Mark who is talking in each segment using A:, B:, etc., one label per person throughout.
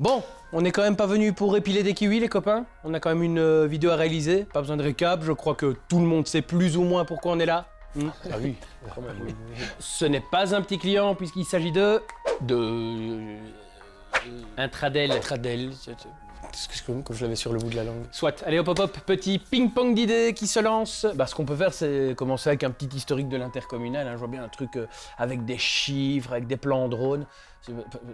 A: Bon, on n'est quand même pas venu pour épiler des kiwis, les copains. On a quand même une vidéo à réaliser, pas besoin de récap. Je crois que tout le monde sait plus ou moins pourquoi on est là.
B: Ah oui,
A: Ce n'est pas un petit client puisqu'il s'agit de... Intradel.
B: Intradel, comme je l'avais sur le bout de la langue.
A: Soit, allez hop hop hop, petit ping-pong d'idées qui se lance. Bah, ce qu'on peut faire, c'est commencer avec un petit historique de l'intercommunal. Je vois bien un truc avec des chiffres, avec des plans en drone.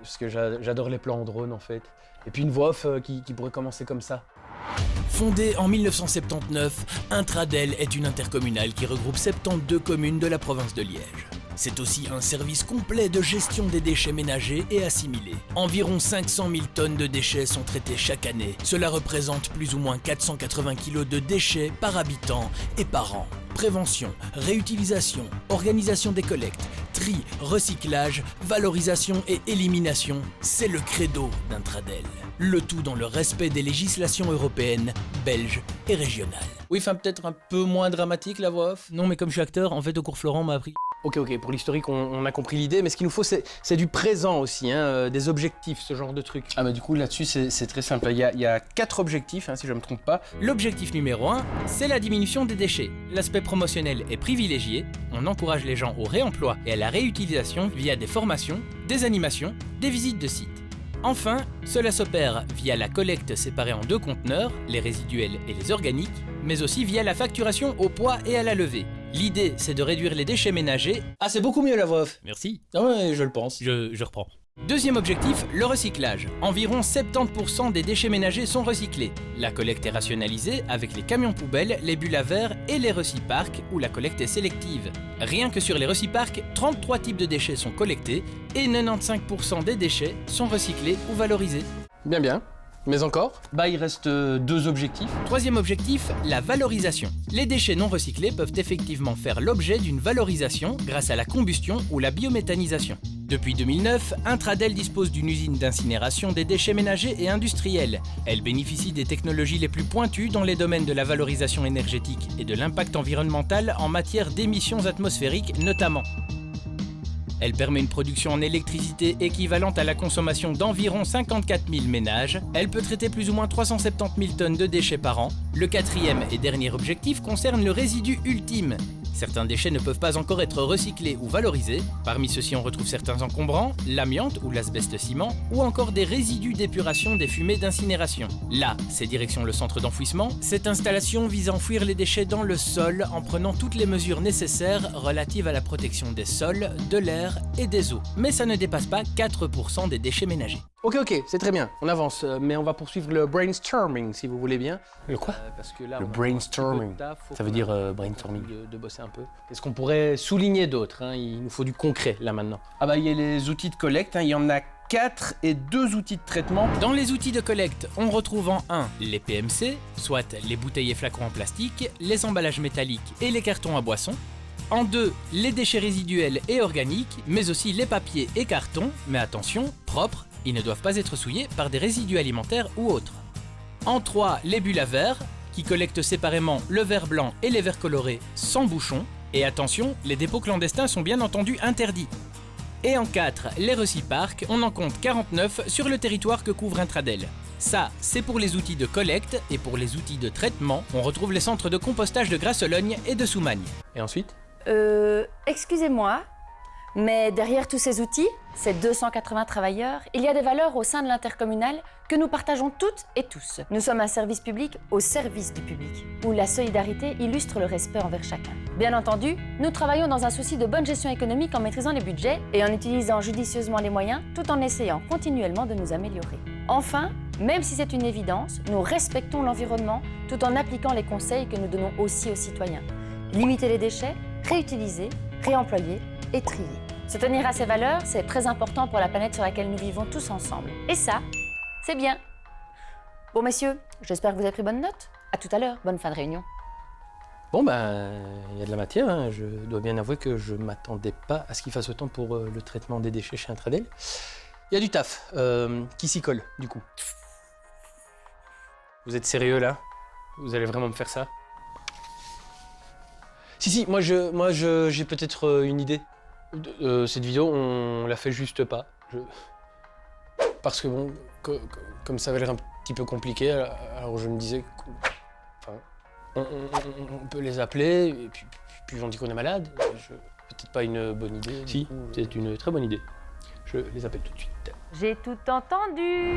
A: Parce que j'adore les plans en drone en fait. Et puis une voix off qui pourrait commencer comme ça.
C: Fondée en 1979, Intradel est une intercommunale qui regroupe 72 communes de la province de Liège. C'est aussi un service complet de gestion des déchets ménagers et assimilés. Environ 500 000 tonnes de déchets sont traitées chaque année. Cela représente plus ou moins 480 kg de déchets par habitant et par an. Prévention, réutilisation, organisation des collectes, tri, recyclage, valorisation et élimination, c'est le credo d'Intradel. Le tout dans le respect des législations européennes, belges et régionales.
A: Oui, enfin peut-être un peu moins dramatique la voix off.
C: Non mais comme je suis acteur, en fait au cours Florent m'a appris.
A: Ok, pour l'historique, on a compris l'idée, mais ce qu'il nous faut, c'est du présent aussi, des objectifs, ce genre de trucs.
B: Ah bah du coup, là-dessus, c'est très simple. Il y a 4 objectifs, si je ne me trompe pas.
C: L'objectif numéro 1, c'est la diminution des déchets. L'aspect promotionnel est privilégié, on encourage les gens au réemploi et à la réutilisation via des formations, des animations, des visites de sites. Enfin, cela s'opère via la collecte séparée en 2 conteneurs, les résiduels et les organiques, mais aussi via la facturation au poids et à la levée. L'idée, c'est de réduire les déchets ménagers.
A: Ah, c'est beaucoup mieux la voix off.
C: Merci.
A: Ah ouais, je le pense.
C: Je reprends. Deuxième objectif, le recyclage. Environ 70% des déchets ménagers sont recyclés. La collecte est rationalisée avec les camions poubelles, les bulles à verre et les recyparcs où la collecte est sélective. Rien que sur les recyparcs, 33 types de déchets sont collectés et 95% des déchets sont recyclés ou valorisés.
A: Bien. Mais encore?
B: Bah, il reste 2 objectifs.
C: Troisième objectif, la valorisation. Les déchets non recyclés peuvent effectivement faire l'objet d'une valorisation grâce à la combustion ou la biométhanisation. Depuis 2009, Intradel dispose d'une usine d'incinération des déchets ménagers et industriels. Elle bénéficie des technologies les plus pointues dans les domaines de la valorisation énergétique et de l'impact environnemental en matière d'émissions atmosphériques notamment. Elle permet une production en électricité équivalente à la consommation d'environ 54 000 ménages. Elle peut traiter plus ou moins 370 000 tonnes de déchets par an. Le quatrième et dernier objectif concerne le résidu ultime. Certains déchets ne peuvent pas encore être recyclés ou valorisés. Parmi ceux-ci, on retrouve certains encombrants, l'amiante ou l'asbeste-ciment, ou encore des résidus d'épuration des fumées d'incinération. Là, c'est direction le centre d'enfouissement. Cette installation vise à enfouir les déchets dans le sol en prenant toutes les mesures nécessaires relatives à la protection des sols, de l'air et des eaux. Mais ça ne dépasse pas 4% des déchets ménagers.
A: Ok, c'est très bien, on avance, mais on va poursuivre le brainstorming si vous voulez bien.
B: Le quoi?
A: Parce que là,
B: Le
A: on a
B: brainstorming.
A: ça
B: veut dire brainstorming.
A: De bosser un peu. Est-ce qu'on pourrait souligner d'autres, Il nous faut du concret là maintenant.
B: Ah bah, il y a les outils de collecte, il y en a 4 et 2 outils de traitement.
C: Dans les outils de collecte, on retrouve en 1 les PMC, soit les bouteilles et flacons en plastique, les emballages métalliques et les cartons à boissons. En 2, les déchets résiduels et organiques, mais aussi les papiers et cartons, mais attention, propres, ils ne doivent pas être souillés par des résidus alimentaires ou autres. En 3, les bulles à verre, qui collectent séparément le verre blanc et les verres colorés sans bouchon. Et attention, les dépôts clandestins sont bien entendu interdits. Et en 4, les recyparcs, on en compte 49 sur le territoire que couvre Intradel. Ça, c'est pour les outils de collecte, et pour les outils de traitement, on retrouve les centres de compostage de Grasologne et de Soumagne.
A: Et ensuite?
D: Excusez-moi, mais derrière tous ces outils, ces 280 travailleurs, il y a des valeurs au sein de l'intercommunal que nous partageons toutes et tous. Nous sommes un service public au service du public, où la solidarité illustre le respect envers chacun. Bien entendu, nous travaillons dans un souci de bonne gestion économique en maîtrisant les budgets et en utilisant judicieusement les moyens, tout en essayant continuellement de nous améliorer. Enfin, même si c'est une évidence, nous respectons l'environnement tout en appliquant les conseils que nous donnons aussi aux citoyens. Limiter les déchets, réutiliser, réemployer et trier. Se tenir à ces valeurs, c'est très important pour la planète sur laquelle nous vivons tous ensemble. Et ça, c'est bien. Bon messieurs, j'espère que vous avez pris bonne note. À tout à l'heure, bonne fin de réunion.
A: Bon il y a de la matière, je dois bien avouer que je m'attendais pas à ce qu'il fasse autant pour le traitement des déchets chez Intradel. Il y a du taf, qui s'y colle du coup. Vous êtes sérieux là? Vous allez vraiment me faire ça? Si, moi j'ai peut-être une idée. Cette vidéo, on la fait juste pas. Parce que bon, comme ça avait l'air un petit peu compliqué, alors je me disais, on peut les appeler, et puis on dit qu'on est malade. Peut-être pas une bonne idée.
B: Si, c'est une très bonne idée. Je les appelle tout de suite.
D: J'ai tout entendu.